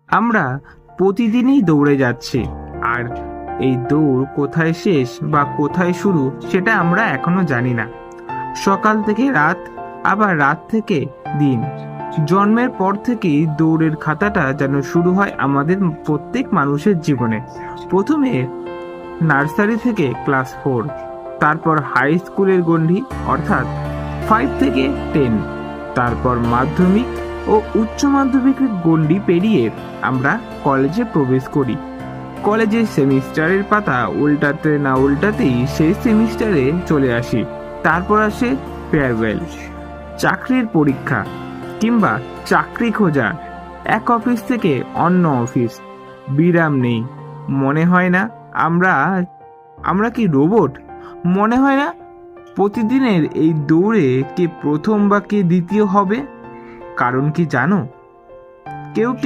আমরা প্রতিদিনই দৌড়ে যাচ্ছি, আর এই দৌড় কোথায় শেষ বা কোথায় শুরু সেটা আমরা এখনো জানি না। সকাল থেকে রাত, আবার রাত থেকে দিন, জন্মের পর থেকেই দৌড়ের খাতাটা যেন শুরু হয় আমাদের প্রত্যেক মানুষের জীবনে। প্রথমে নার্সারি থেকে ক্লাস 4, তারপর হাই স্কুলের গণ্ডি অর্থাৎ 5 থেকে 10, তারপর মাধ্যমিক ও উচ্চ মাধ্যমিকের গণ্ডি পেরিয়ে আমরা কলেজে প্রবেশ করি। কলেজের সেমিস্টারের পাতা উল্টাতে না উল্টাতেই সেই সেমিস্টারে চলে আসি। তারপর আসে ফেয়ারওয়েল, চাকরির পরীক্ষা কিংবা চাকরি খোঁজা, এক অফিস থেকে অন্য অফিস, বিরাম নেই। মনে হয় না আমরা আমরা কি রোবট? মনে হয় না প্রতিদিনের এই দৌড়ে কে প্রথম বা কে দ্বিতীয় হবে? কারণ কি জানো? কেউ